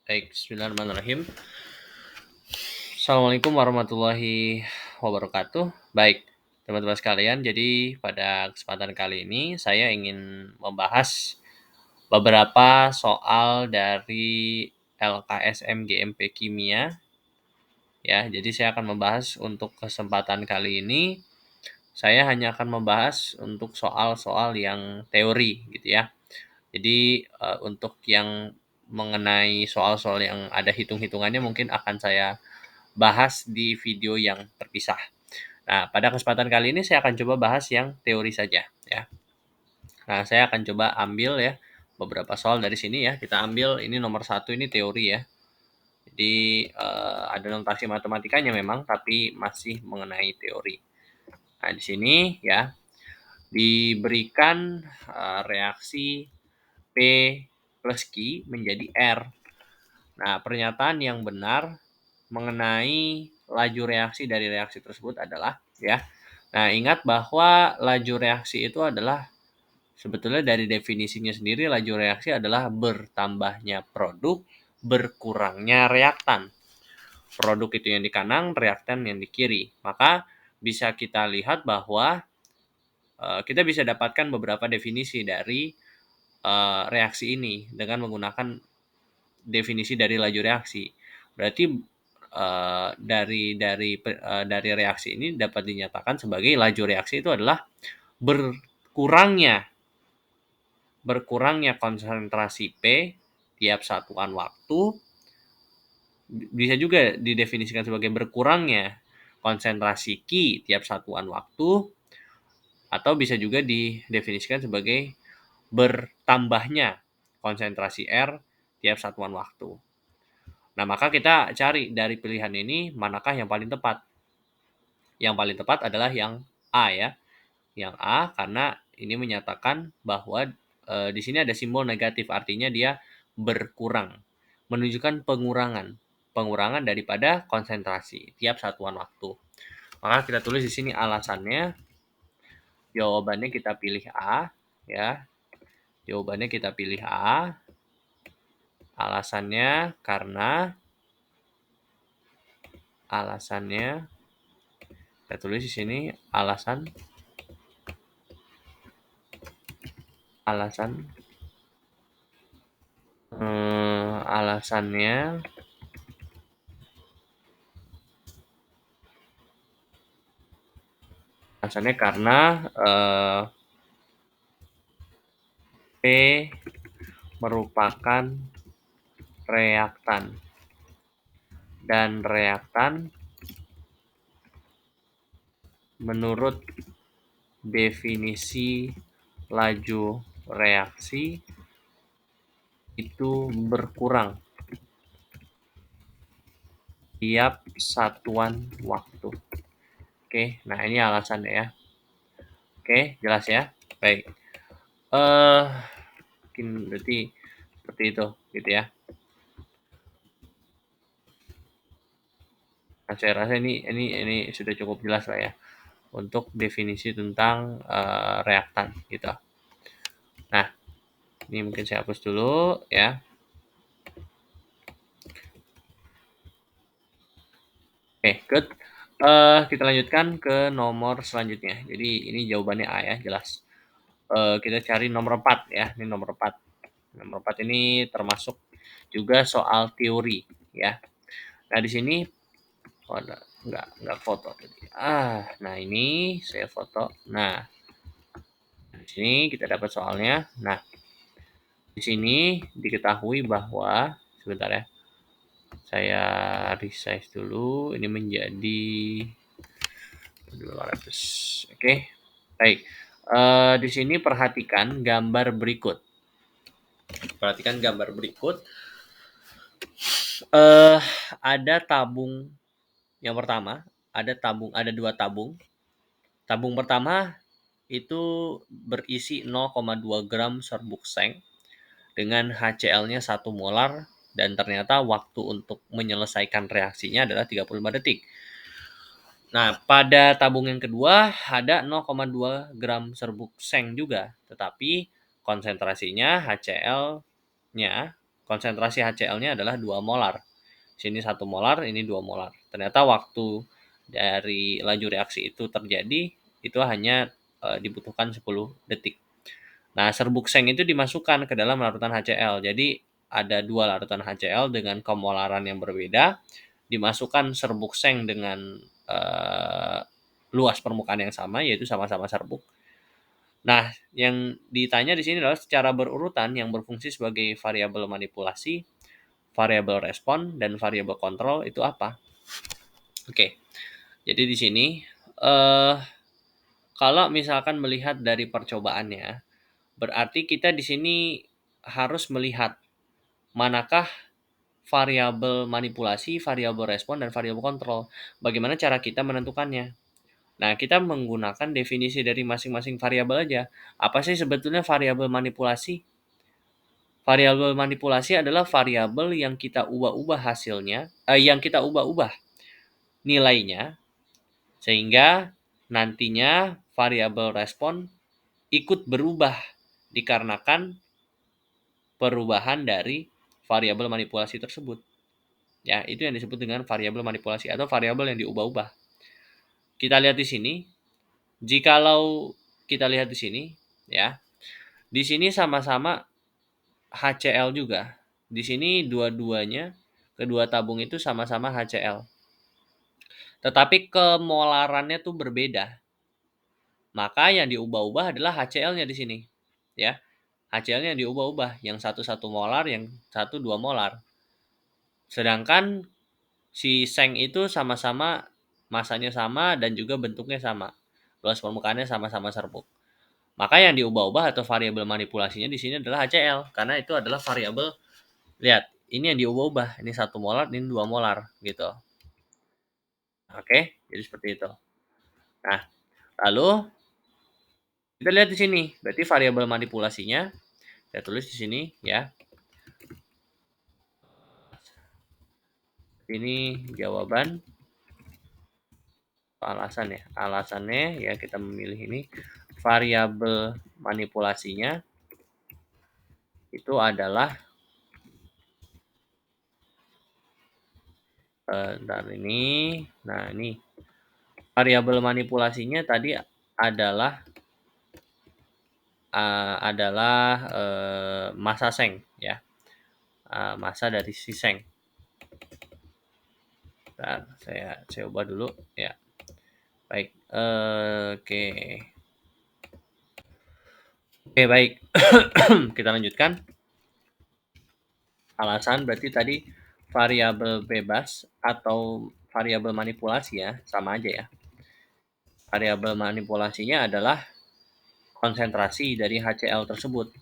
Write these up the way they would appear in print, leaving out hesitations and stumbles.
Baik, bismillahirrahmanirrahim. Assalamualaikum warahmatullahi wabarakatuh. Baik, teman-teman sekalian, jadi pada kesempatan kali ini saya ingin membahas beberapa soal dari LKSM GMP Kimia ya. Jadi saya akan membahas untuk kesempatan kali ini saya hanya akan membahas untuk soal-soal yang teori gitu ya. Jadi untuk yang mengenai soal-soal yang ada hitung-hitungannya mungkin akan saya bahas di video yang terpisah. Nah, pada kesempatan kali ini saya akan coba bahas yang teori saja ya. Nah, saya akan coba ambil ya beberapa soal dari sini ya. Kita ambil ini nomor 1 ini teori ya. Jadi ada notasi matematikanya memang tapi masih mengenai teori. Nah, di sini ya diberikan reaksi P plus Q menjadi R. Nah, pernyataan yang benar mengenai laju reaksi dari reaksi tersebut adalah ya. Nah, ingat bahwa laju reaksi itu adalah sebetulnya dari definisinya sendiri laju reaksi adalah bertambahnya produk, berkurangnya reaktan. Produk itu yang di kanan, reaktan yang di kiri. Maka bisa kita lihat bahwa kita bisa dapatkan beberapa definisi dari reaksi ini dengan menggunakan definisi dari laju reaksi. Berarti dari reaksi ini dapat dinyatakan sebagai laju reaksi itu adalah berkurangnya konsentrasi P tiap satuan waktu, bisa juga didefinisikan sebagai berkurangnya konsentrasi Q tiap satuan waktu, atau bisa juga didefinisikan sebagai bertambahnya konsentrasi R tiap satuan waktu. Nah, maka kita cari dari pilihan ini manakah yang paling tepat. Yang paling tepat adalah yang A ya. Yang A karena ini menyatakan bahwa di sini ada simbol negatif, artinya dia berkurang, menunjukkan pengurangan daripada konsentrasi tiap satuan waktu. Maka kita tulis di sini alasannya, jawabannya kita pilih A ya. Jawabannya kita pilih A. Alasannya saya tulis di sini alasannya karena P merupakan reaktan dan reaktan menurut definisi laju reaksi itu berkurang tiap satuan waktu. Oke, nah ini alasannya ya. Oke, jelas ya. Baik. Mungkin berarti seperti itu gitu ya. Nah, saya rasa ini sudah cukup jelas lah ya untuk definisi tentang reaktan gitu. Nah, ini mungkin saya hapus dulu ya. Oke, good. Kita lanjutkan ke nomor selanjutnya. Jadi ini jawabannya A ya, jelas. Kita cari nomor 4 ya. Ini nomor 4. Nomor 4 ini termasuk juga soal teori ya. Nah, di sini enggak foto tadi. Nah ini saya foto. Nah, di sini kita dapat soalnya. Nah, di sini diketahui bahwa sebentar ya. Saya resize dulu. Ini menjadi 200. Oke. Baik. Di sini perhatikan gambar berikut. Perhatikan gambar berikut. Ada tabung yang pertama, ada 2 tabung. Tabung pertama itu berisi 0,2 gram serbuk seng dengan HCl-nya 1 molar dan ternyata waktu untuk menyelesaikan reaksinya adalah 35 detik. Nah, pada tabung yang kedua ada 0,2 gram serbuk seng juga, tetapi konsentrasinya HCl-nya konsentrasi HCl-nya adalah 2 molar. Sini 1 molar, ini 2 molar. Ternyata waktu dari laju reaksi itu terjadi, itu hanya dibutuhkan 10 detik. Nah, serbuk seng itu dimasukkan ke dalam larutan HCl. Jadi, ada 2 larutan HCl dengan kemolaran yang berbeda, dimasukkan serbuk seng dengan luas permukaan yang sama, yaitu sama-sama serbuk. Nah, yang ditanya di sini adalah secara berurutan yang berfungsi sebagai variabel manipulasi, variabel respon, dan variabel kontrol itu apa? Oke, jadi di sini eh, kalau misalkan melihat dari percobaannya, berarti kita di sini harus melihat manakah variabel manipulasi, variabel respon, dan variabel kontrol. Bagaimana cara kita menentukannya? Nah, kita menggunakan definisi dari masing-masing variabel aja. Apa sih sebetulnya variabel manipulasi? Variabel manipulasi adalah variabel yang kita ubah-ubah hasilnya, yang kita ubah-ubah nilainya, sehingga nantinya variabel respon ikut berubah dikarenakan perubahan dari variabel manipulasi tersebut. Ya, itu yang disebut dengan variabel manipulasi atau variabel yang diubah-ubah. Kita lihat di sini, jikalau kita lihat di sini, ya, di sini sama-sama HCl juga. Di sini dua-duanya, kedua tabung itu sama-sama HCl. Tetapi kemolarannya tuh berbeda. Maka yang diubah-ubah adalah HCl-nya di sini. Ya, HCl-nya yang diubah-ubah. Yang satu 1 molar, yang satu 2 molar. Sedangkan si seng itu sama-sama masanya sama dan juga bentuknya sama. Luas permukaannya sama-sama serbuk. Maka yang diubah-ubah atau variabel manipulasinya di sini adalah HCl karena itu adalah variabel. Lihat, ini yang diubah-ubah. Ini 1 molar, ini 2 molar gitu. Oke, jadi seperti itu. Nah, lalu kita lihat di sini. Berarti variabel manipulasinya saya tulis di sini ya. Ini jawaban alasan ya. Alasannya ya kita memilih ini variabel manipulasinya itu adalah ini. Nah, ini variabel manipulasinya tadi adalah massa seng ya. Massa dari si seng. Bentar, saya ubah dulu ya. Baik. Oke. Oke, baik. Kita lanjutkan. Alasan berarti tadi variabel bebas atau variabel manipulasi ya, sama aja ya. Variabel manipulasinya adalah konsentrasi dari HCl tersebut.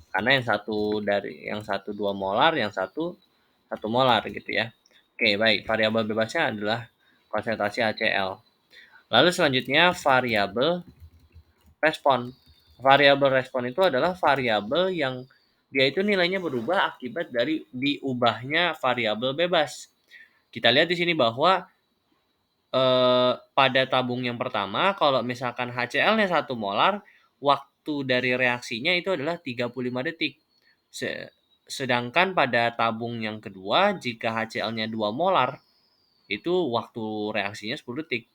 Karena yang satu 2 molar, yang satu 1 molar gitu ya. Oke, baik. Variabel bebasnya adalah konsentrasi HCl. Lalu selanjutnya variabel respon. Variabel respon itu adalah variabel yang dia itu nilainya berubah akibat dari diubahnya variabel bebas. Kita lihat di sini bahwa pada tabung yang pertama kalau misalkan HCl-nya 1 molar, waktu dari reaksinya itu adalah 35 detik. Sedangkan pada tabung yang kedua jika HCl-nya 2 molar, itu waktu reaksinya 10 detik.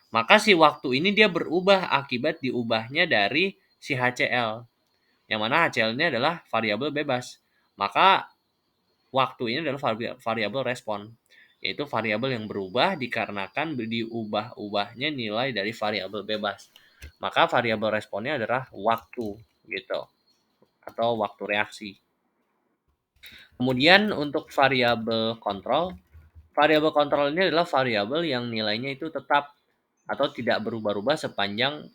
Maka si waktu ini dia berubah akibat diubahnya dari si HCl. Yang mana HCl ini adalah variabel bebas. Maka waktu ini adalah variabel respon, yaitu variabel yang berubah dikarenakan diubah-ubahnya nilai dari variabel bebas. Maka variabel responnya adalah waktu gitu atau waktu reaksi. Kemudian untuk variabel kontrol ini adalah variabel yang nilainya itu tetap atau tidak berubah-ubah sepanjang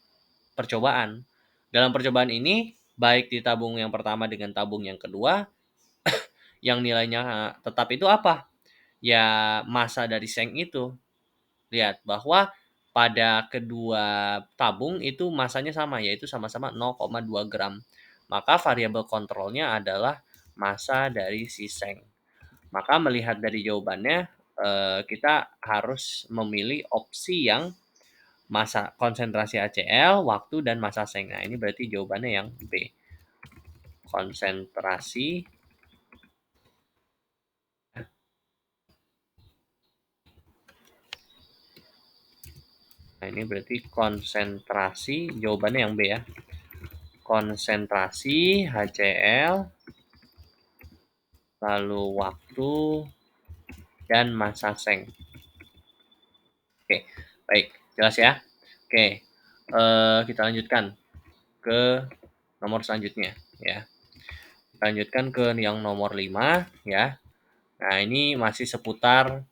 percobaan. Dalam percobaan ini, baik di tabung yang pertama dengan tabung yang kedua, yang nilainya tetap itu apa? Ya massa dari seng itu. Lihat bahwa pada kedua tabung itu massanya sama, yaitu sama-sama 0,2 gram. Maka variabel kontrolnya adalah massa dari si seng. Maka melihat dari jawabannya, kita harus memilih opsi yang massa konsentrasi HCl, waktu, dan massa seng. Nah, ini berarti jawabannya yang B. Konsentrasi Nah, ini berarti konsentrasi, jawabannya yang B ya. Konsentrasi HCl, lalu waktu, dan massa seng. Oke, baik, jelas ya. Oke, kita lanjutkan ke nomor selanjutnya ya. Kita lanjutkan ke yang nomor 5 ya. Nah, ini masih seputar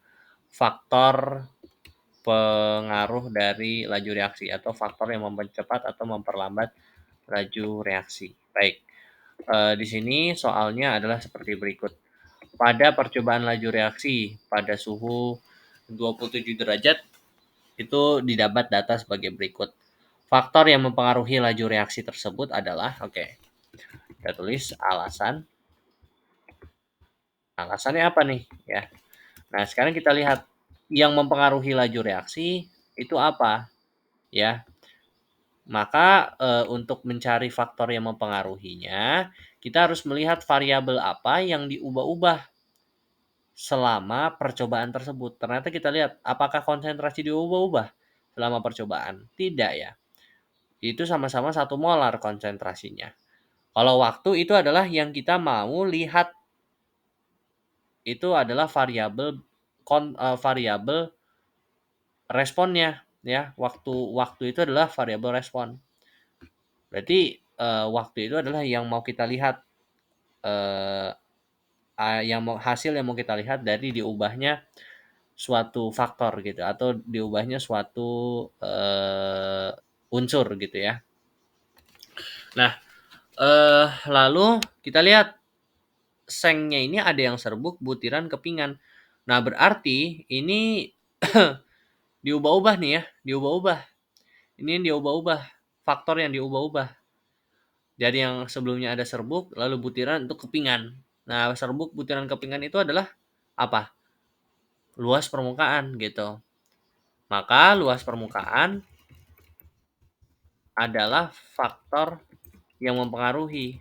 faktor pengaruh dari laju reaksi atau faktor yang mempercepat atau memperlambat laju reaksi. Baik, di sini soalnya adalah seperti berikut. Pada percobaan laju reaksi pada suhu 27 derajat itu didapat data sebagai berikut. Faktor yang mempengaruhi laju reaksi tersebut adalah, oke, kita tulis alasan. Alasannya apa nih? Ya. Nah, sekarang kita lihat yang mempengaruhi laju reaksi itu apa? Ya, maka untuk mencari faktor yang mempengaruhinya, kita harus melihat variabel apa yang diubah-ubah selama percobaan tersebut. Ternyata kita lihat apakah konsentrasi diubah-ubah selama percobaan? Tidak ya. Itu sama-sama 1 molar konsentrasinya. Kalau waktu itu adalah yang kita mau lihat, itu adalah variabel responnya ya. Waktu itu adalah variabel respon. Berarti waktu itu adalah yang mau kita lihat, hasil yang mau kita lihat dari diubahnya suatu faktor gitu atau diubahnya suatu unsur gitu ya. Nah, lalu kita lihat sengnya ini ada yang serbuk, butiran, kepingan. Nah, berarti ini diubah-ubah nih ya, diubah-ubah. Ini yang diubah-ubah, faktor yang diubah-ubah. Jadi yang sebelumnya ada serbuk, lalu butiran untuk kepingan. Nah, serbuk, butiran, kepingan itu adalah apa? Luas permukaan gitu. Maka luas permukaan adalah faktor yang mempengaruhi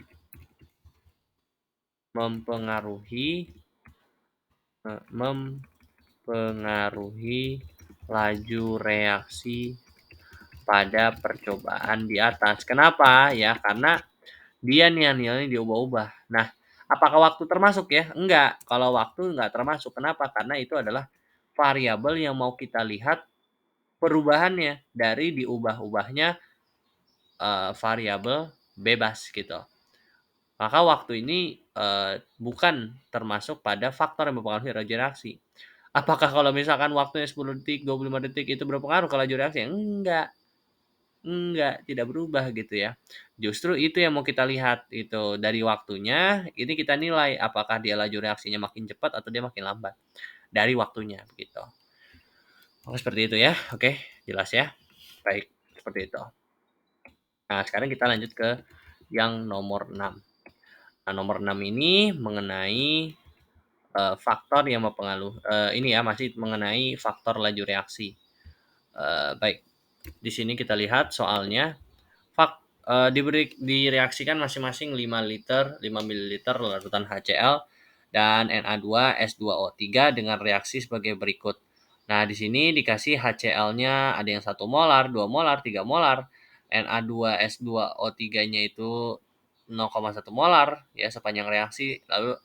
laju reaksi pada percobaan di atas. Kenapa? Ya, karena dia nilainya diubah-ubah. Nah, apakah waktu termasuk ya? Enggak. Kalau waktu enggak termasuk. Kenapa? Karena itu adalah variabel yang mau kita lihat perubahannya dari diubah-ubahnya variabel bebas gitu. Maka waktu ini bukan termasuk pada faktor yang mempengaruhi laju reaksi. Apakah kalau misalkan waktunya 10 detik, 25 detik itu berpengaruh ke laju reaksi? Enggak, tidak berubah gitu ya. Justru itu yang mau kita lihat itu dari waktunya, ini kita nilai apakah dia laju reaksinya makin cepat atau dia makin lambat dari waktunya begitu. Oke, seperti itu ya. Oke, jelas ya. Baik, seperti itu. Nah, sekarang kita lanjut ke yang nomor 6. Nah, nomor 6 ini mengenai faktor yang mempengaruhi ini ya masih mengenai faktor laju reaksi. Baik, di sini kita lihat soalnya direaksikan masing-masing 5 liter, 5 ml larutan HCl dan Na2S2O3 dengan reaksi sebagai berikut. Nah, di sini dikasih HCl-nya ada yang 1 molar, 2 molar, 3 molar. Na2S2O3-nya itu 0,1 molar ya sepanjang reaksi, lalu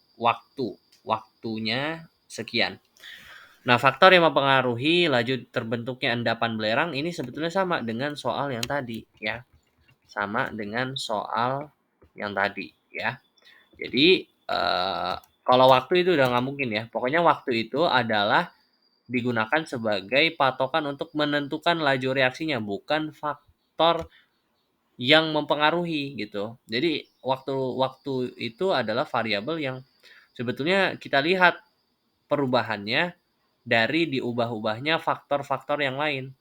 waktunya sekian. Nah, faktor yang mempengaruhi laju terbentuknya endapan belerang ini sebetulnya sama dengan soal yang tadi ya. Sama dengan soal yang tadi ya. Jadi kalau waktu itu udah nggak mungkin ya. Pokoknya waktu itu adalah digunakan sebagai patokan untuk menentukan laju reaksinya, bukan faktor yang mempengaruhi gitu. Jadi waktu itu adalah variabel yang sebetulnya kita lihat perubahannya dari diubah-ubahnya faktor-faktor yang lain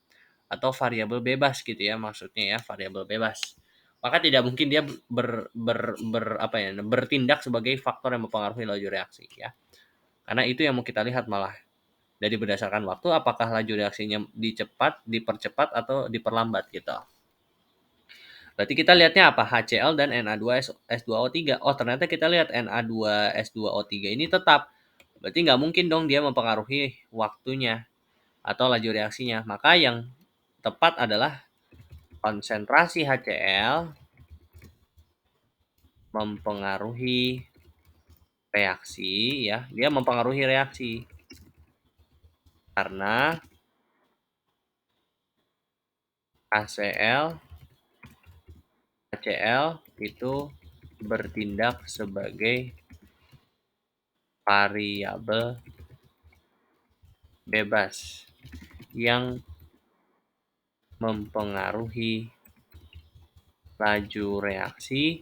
atau variabel bebas gitu ya maksudnya ya, variabel bebas. Maka tidak mungkin dia bertindak sebagai faktor yang mempengaruhi laju reaksi ya. Karena itu yang mau kita lihat malah. Jadi berdasarkan waktu apakah laju reaksinya dipercepat atau diperlambat gitu. Berarti kita lihatnya apa? HCl dan Na2S2O3. Oh, ternyata kita lihat Na2S2O3 ini tetap. Berarti nggak mungkin dong dia mempengaruhi waktunya atau laju reaksinya. Maka yang tepat adalah konsentrasi HCl mempengaruhi reaksi ya, dia mempengaruhi reaksi. Karena HCl itu bertindak sebagai variabel bebas yang mempengaruhi laju reaksi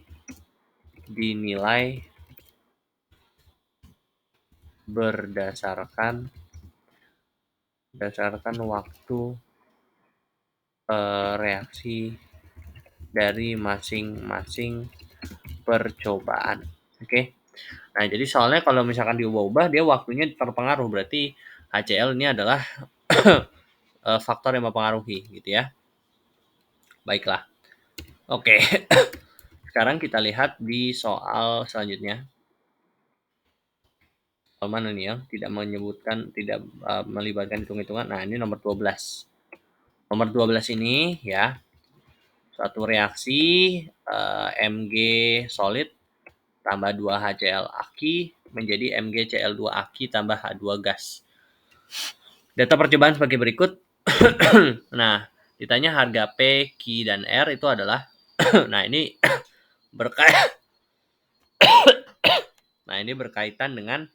dinilai berdasarkan waktu reaksi dari masing-masing percobaan. Oke. Nah, jadi soalnya kalau misalkan diubah-ubah dia waktunya terpengaruh, berarti HCl ini adalah faktor yang mempengaruhi gitu ya. Baiklah. Oke. Sekarang kita lihat di soal selanjutnya. Soal mana nih yang tidak melibatkan hitung-hitungan. Nah, ini nomor 12. Nomor 12 ini ya, suatu reaksi Mg solid tambah 2 HCl aki menjadi MgCl2 aki tambah H2 gas. Data percobaan sebagai berikut. Nah, ditanya harga P, Q, dan R itu adalah nah ini berkaitan dengan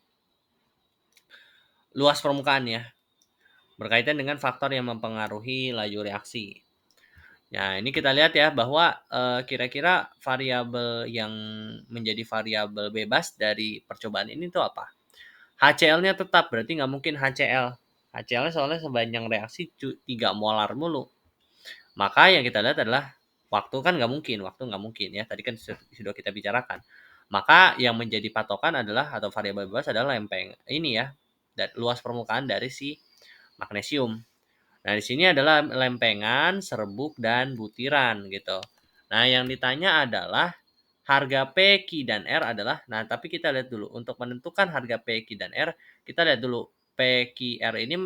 luas permukaan ya. Berkaitan dengan faktor yang mempengaruhi laju reaksi. Nah, ini kita lihat ya bahwa kira-kira variabel yang menjadi variabel bebas dari percobaan ini tuh apa? HCl-nya tetap, berarti nggak mungkin HCl. HCl-nya soalnya sebanyak reaksi 3 molar mulu. Maka yang kita lihat adalah waktu kan nggak mungkin ya. Tadi kan sudah kita bicarakan. Maka yang menjadi patokan adalah atau variabel bebas adalah lempeng ini ya, dan luas permukaan dari si magnesium. Nah, di sini adalah lempengan, serbuk, dan butiran gitu. Nah, yang ditanya adalah harga P, Q, dan R adalah, nah tapi kita lihat dulu, untuk menentukan harga P, Q, dan R, kita lihat dulu P, Q, R ini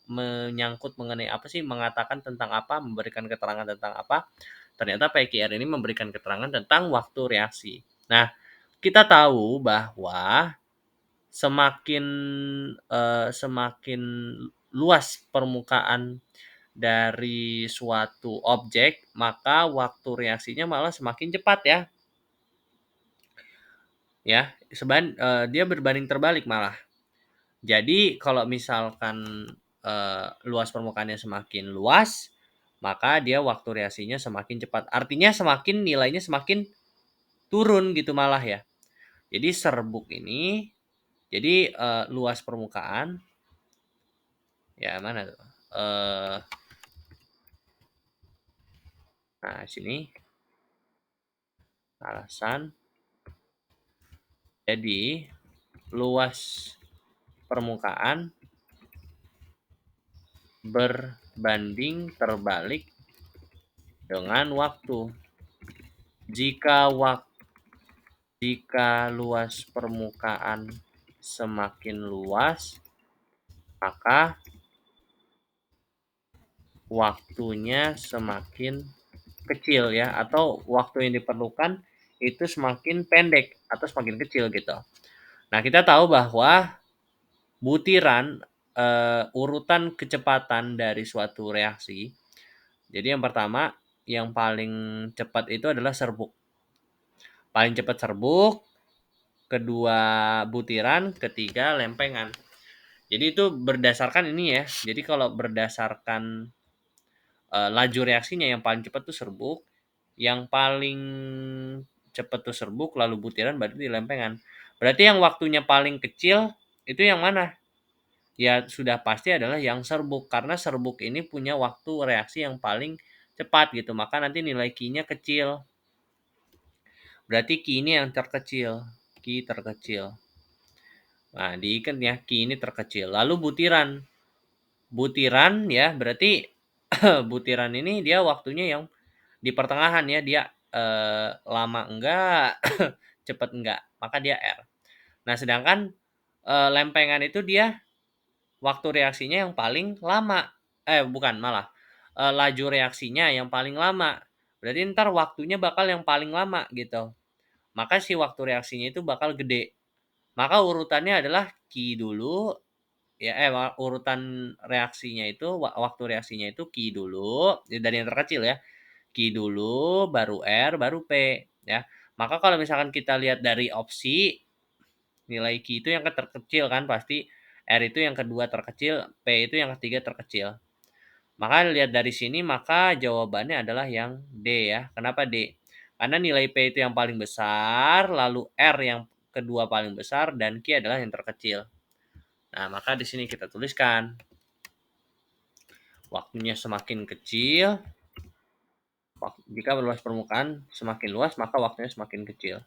menyangkut mengenai apa sih, mengatakan tentang apa, memberikan keterangan tentang apa. Ternyata P, Q, R ini memberikan keterangan tentang waktu reaksi. Nah, kita tahu bahwa semakin luas permukaan dari suatu objek, maka waktu reaksinya malah semakin cepat ya. Ya, dia berbanding terbalik malah. Jadi kalau misalkan luas permukaannya semakin luas, maka dia waktu reaksinya semakin cepat. Artinya nilainya semakin turun gitu malah ya. Jadi serbuk ini, jadi luas permukaan ya mana tuh? Nah, sini alasan. Jadi luas permukaan berbanding terbalik dengan waktu. Jika luas permukaan semakin luas, maka waktunya semakin kecil ya, atau waktu yang diperlukan itu semakin pendek atau semakin kecil gitu. Nah, kita tahu bahwa butiran urutan kecepatan dari suatu reaksi. Jadi yang pertama, yang paling cepat itu adalah serbuk. Paling cepat serbuk, kedua butiran, ketiga lempengan. Jadi itu berdasarkan ini ya. Jadi kalau berdasarkan laju reaksinya yang paling cepat tuh serbuk, yang paling cepat tuh serbuk, lalu butiran berarti di lempengan. Berarti yang waktunya paling kecil itu yang mana? Ya sudah pasti adalah yang serbuk, karena serbuk ini punya waktu reaksi yang paling cepat gitu. Maka nanti nilai Q-nya kecil. Berarti Q ini yang terkecil. Q terkecil. Nah, diikat ya, Q ini terkecil. Lalu butiran. Butiran ya, berarti butiran ini dia waktunya yang di pertengahan ya, dia lama enggak, cepat enggak, maka dia R. Nah, sedangkan lempengan itu dia waktu reaksinya yang paling lama. Bukan malah. laju reaksinya yang paling lama. Berarti ntar waktunya bakal yang paling lama gitu. Maka si waktu reaksinya itu bakal gede. Maka urutannya adalah Q dulu, ya urutan reaksinya itu waktu reaksinya itu Q dulu dari yang terkecil ya. Q dulu, baru R, baru P ya. Maka kalau misalkan kita lihat dari opsi, nilai Q itu yang terkecil kan pasti, R itu yang kedua terkecil, P itu yang ketiga terkecil. Maka lihat dari sini maka jawabannya adalah yang D ya. Kenapa D? Karena nilai P itu yang paling besar, lalu R yang kedua paling besar, dan Q adalah yang terkecil. Nah, maka di sini kita tuliskan waktunya semakin kecil. Jika luas permukaan semakin luas, maka waktunya semakin kecil.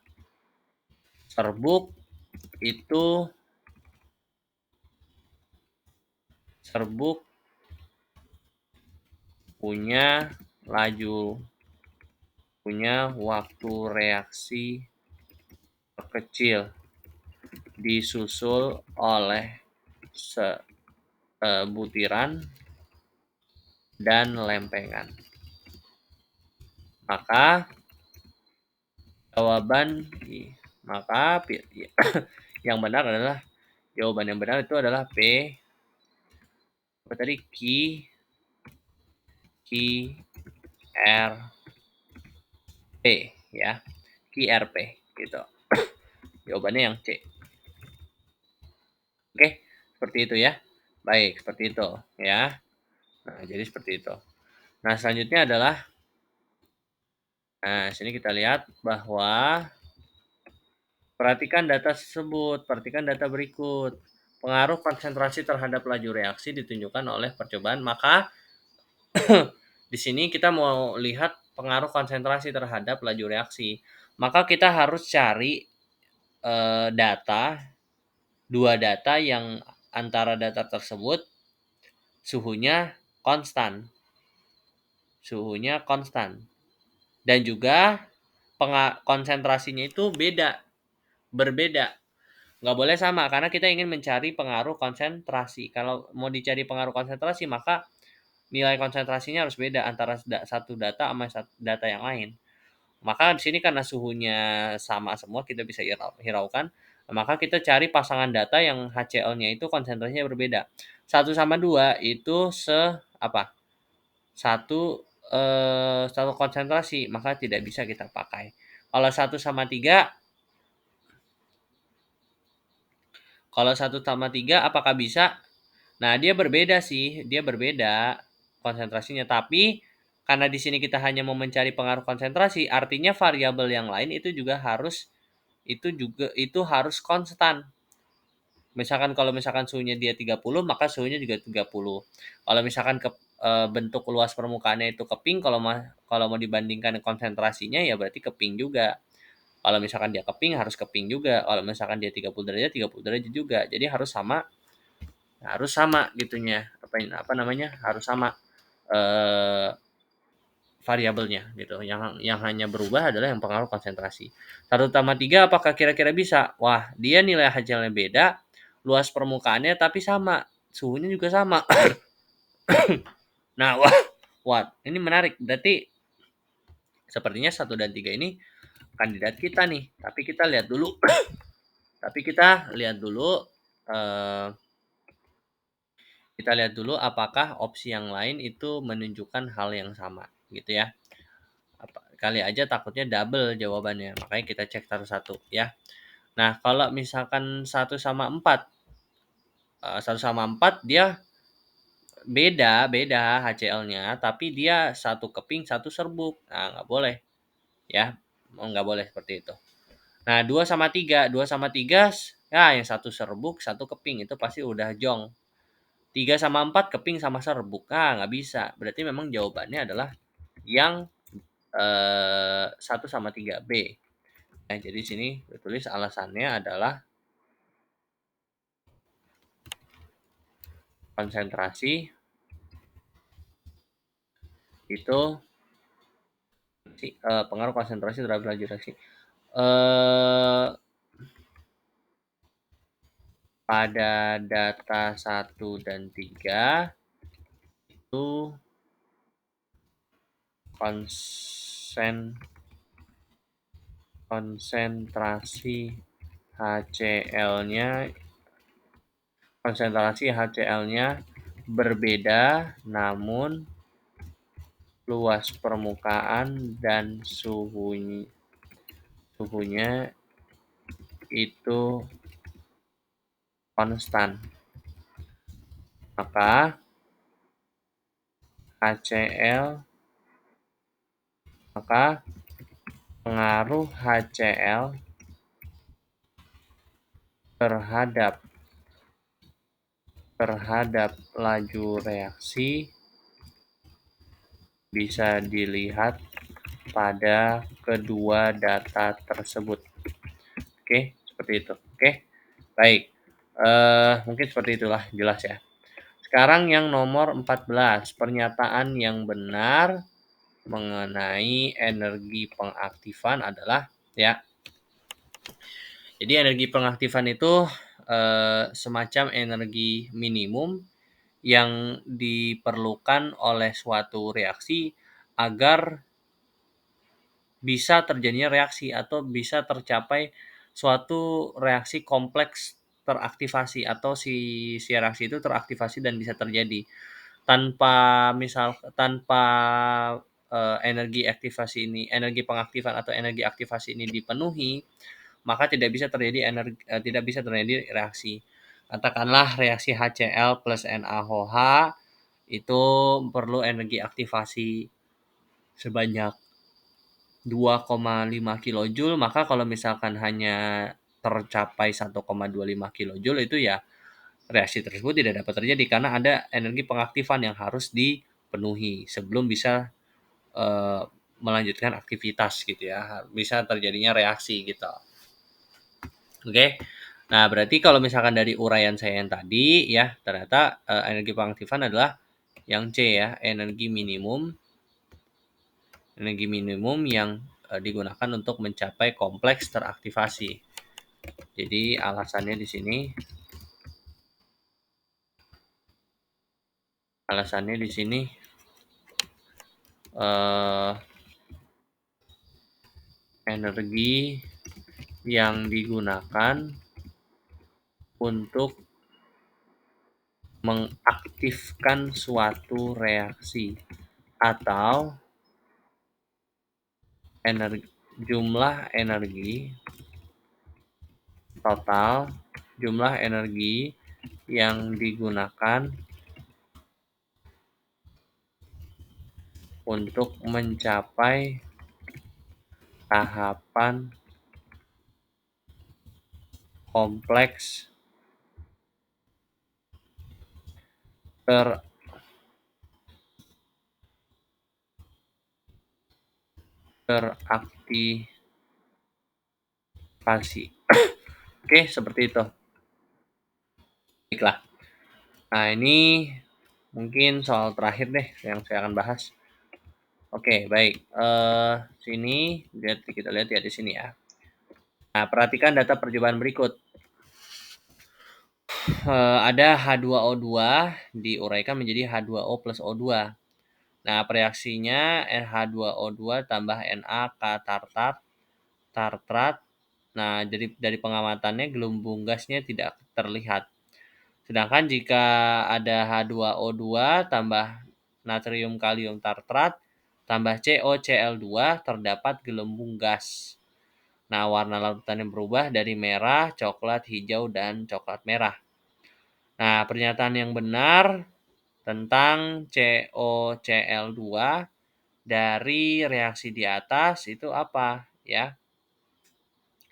Serbuk punya waktu reaksi terkecil disusul oleh butiran dan lempengan. Maka yang benar adalah jawaban yang benar itu adalah P. Apa tadi? QRP ya. QRP gitu. Jawabannya yang C. Oke, seperti itu ya. Baik, seperti itu ya. Nah, jadi seperti itu. Nah, selanjutnya adalah sini kita lihat bahwa perhatikan data berikut. Pengaruh konsentrasi terhadap laju reaksi ditunjukkan oleh percobaan. Maka di sini kita mau lihat pengaruh konsentrasi terhadap laju reaksi. Maka kita harus cari dua data yang antara data tersebut suhunya konstan. Dan juga konsentrasinya itu berbeda. Nggak boleh sama, karena kita ingin mencari pengaruh konsentrasi. Kalau mau dicari pengaruh konsentrasi, maka nilai konsentrasinya harus beda antara satu data sama data yang lain. Maka di sini karena suhunya sama semua, kita bisa hiraukan. Maka kita cari pasangan data yang HCl-nya itu konsentrasinya berbeda. 1:2 itu satu konsentrasi, maka tidak bisa kita pakai. Kalau 1:3, apakah bisa? Nah, dia berbeda konsentrasinya, tapi karena di sini kita hanya mau mencari pengaruh konsentrasi, artinya variabel yang lain itu harus konstan. Kalau misalkan suhunya dia 30, maka suhunya juga 30. Kalau misalkan bentuk luas permukaannya itu keping, kalau mau dibandingkan konsentrasinya ya berarti keping juga. Kalau misalkan dia keping, harus keping juga. Kalau misalkan dia 30 derajat, 30 derajat juga. Jadi harus sama gitunya. Harus sama variabelnya gitu. Yang hanya berubah adalah yang pengaruh konsentrasi. 1:3 apakah kira-kira bisa? Wah, dia nilai HCl-nya beda, luas permukaannya tapi sama, suhunya juga sama. Nah, ini menarik. Berarti sepertinya 1 dan 3 ini kandidat kita nih. Tapi kita lihat dulu. Kita lihat dulu apakah opsi yang lain itu menunjukkan hal yang sama gitu ya. Kali aja takutnya double jawabannya, makanya kita cek satu-satu ya. Nah, kalau misalkan 1:4, 1:4 dia beda HCl-nya, tapi dia satu keping, satu serbuk. Nah, nggak boleh ya, nggak boleh seperti itu. Nah, 2:3, ya yang satu serbuk, satu keping, itu pasti udah jong. 3:4 keping sama serbuk, nggak bisa. Berarti memang jawabannya adalah yang 1:3B. Nah, jadi sini ditulis alasannya adalah konsentrasi itu pengaruh konsentrasi terhadap laju reaksi. Pada data 1 dan 3 itu konsentrasi HCl-nya konsentrasi HCl-nya berbeda, namun luas permukaan dan suhunya itu konstan. Maka HCl maka pengaruh HCl terhadap laju reaksi bisa dilihat pada kedua data tersebut. Oke, seperti itu. Oke, baik. Mungkin seperti itulah, jelas ya. Sekarang yang nomor 14, pernyataan yang benar mengenai energi pengaktifan adalah ya. Jadi energi pengaktifan itu semacam energi minimum yang diperlukan oleh suatu reaksi agar bisa terjadinya reaksi atau bisa tercapai suatu reaksi kompleks teraktivasi atau si reaksi itu teraktivasi dan bisa terjadi. Tanpa energi pengaktifan atau energi aktivasi ini dipenuhi, maka tidak bisa terjadi reaksi. Katakanlah reaksi HCl plus NaOH itu perlu energi aktivasi sebanyak 2,5 kilojoule, maka kalau misalkan hanya tercapai 1,25 kilojoule itu ya reaksi tersebut tidak dapat terjadi karena ada energi pengaktifan yang harus dipenuhi sebelum bisa melanjutkan aktivitas gitu ya, bisa terjadinya reaksi gitu. Oke. Nah, berarti kalau misalkan dari uraian saya yang tadi ya, ternyata energi pengaktifan adalah yang C ya, energi minimum yang digunakan untuk mencapai kompleks teraktivasi. Jadi alasannya di sini energi yang digunakan untuk mengaktifkan suatu reaksi atau jumlah energi yang digunakan untuk mencapai tahapan kompleks teraktivasi. Oke, seperti itu. Baiklah. Nah, ini mungkin soal terakhir deh yang saya akan bahas. Oke, baik. Sini kita lihat ya di sini ya. Nah, perhatikan data percobaan berikut. Ada H2O2 diuraikan menjadi H2O plus O2. Nah, reaksinya H2O2 tambah NaK tartrat. Nah, jadi dari pengamatannya gelembung gasnya tidak terlihat. Sedangkan jika ada H2O2 tambah natrium kalium tartrat tambah CoCl2 terdapat gelembung gas. Nah, warna larutannya berubah dari merah, coklat, hijau, dan coklat merah. Nah, pernyataan yang benar tentang CoCl2 dari reaksi di atas itu apa ya?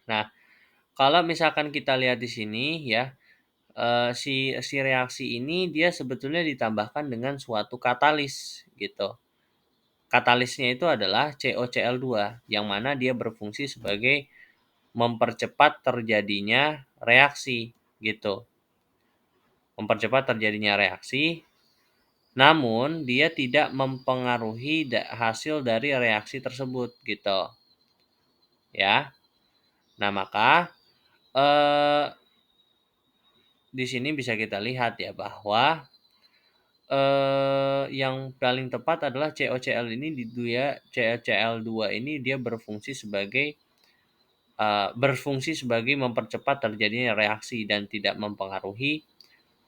Nah, kalau misalkan kita lihat di sini ya, si reaksi ini dia sebetulnya ditambahkan dengan suatu katalis gitu. Katalisnya itu adalah CoCl2 yang mana dia berfungsi sebagai mempercepat terjadinya reaksi gitu. Mempercepat terjadinya reaksi, namun dia tidak mempengaruhi hasil dari reaksi tersebut gitu. Ya. Nah, maka di sini bisa kita lihat ya bahwa yang paling tepat adalah COCL ini COCL2 ini dia berfungsi sebagai mempercepat terjadinya reaksi dan tidak mempengaruhi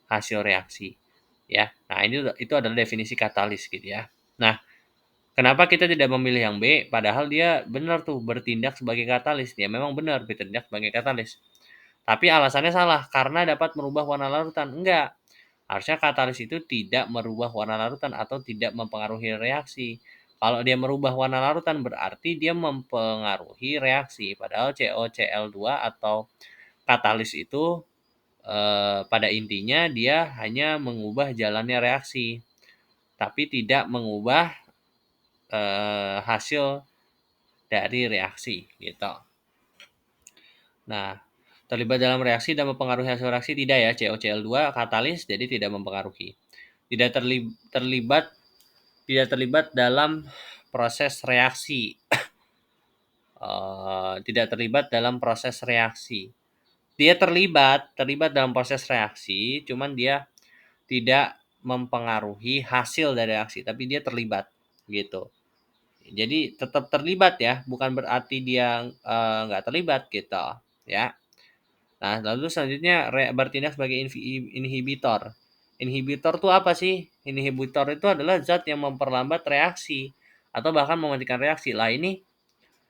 hasil reaksi, ya. Nah, itu adalah definisi katalis gitu ya. Nah, kenapa kita tidak memilih yang B, padahal dia benar tuh bertindak sebagai katalis, dia memang benar bertindak sebagai katalis. Tapi alasannya salah, karena dapat merubah warna larutan. Enggak, harusnya katalis itu tidak merubah warna larutan atau tidak mempengaruhi reaksi. Kalau dia merubah warna larutan berarti dia mempengaruhi reaksi. Padahal COCl2 atau katalis itu pada intinya dia hanya mengubah jalannya reaksi, tapi tidak mengubah hasil dari reaksi gitu. Nah, terlibat dalam reaksi dan mempengaruhi hasil reaksi tidak ya, COCl2 katalis jadi tidak mempengaruhi. Tidak terlibat dalam proses reaksi. Tidak terlibat dalam proses reaksi. Dia terlibat dalam proses reaksi, cuman dia tidak mempengaruhi hasil dari reaksi, tapi dia terlibat gitu. Jadi tetap terlibat ya, bukan berarti dia nggak terlibat gitu ya. Nah, lalu selanjutnya bertindak sebagai inhibitor. Inhibitor itu apa sih? Inhibitor itu adalah zat yang memperlambat reaksi atau bahkan mematikan reaksi. Lah ini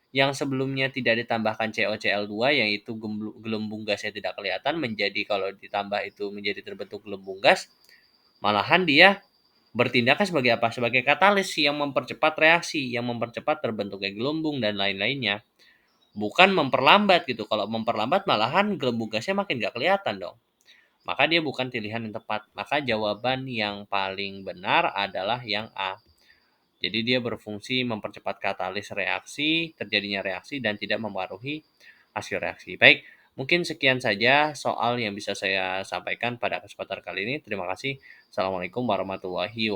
yang sebelumnya tidak ditambahkan COCl2 yaitu gelembung gasnya tidak kelihatan menjadi kalau ditambah itu menjadi terbentuk gelembung gas. Malahan dia bertindaknya sebagai apa? Sebagai katalis yang mempercepat reaksi, yang mempercepat terbentuknya gelembung dan lain-lainnya. Bukan memperlambat gitu. Kalau memperlambat malahan gelembung gasnya makin nggak kelihatan dong. Maka dia bukan pilihan yang tepat. Maka jawaban yang paling benar adalah yang A. Jadi dia berfungsi mempercepat katalis reaksi, terjadinya reaksi dan tidak mempengaruhi hasil reaksi. Baik, mungkin sekian saja soal yang bisa saya sampaikan pada kesempatan kali ini. Terima kasih. Assalamualaikum warahmatullahi wabarakatuh.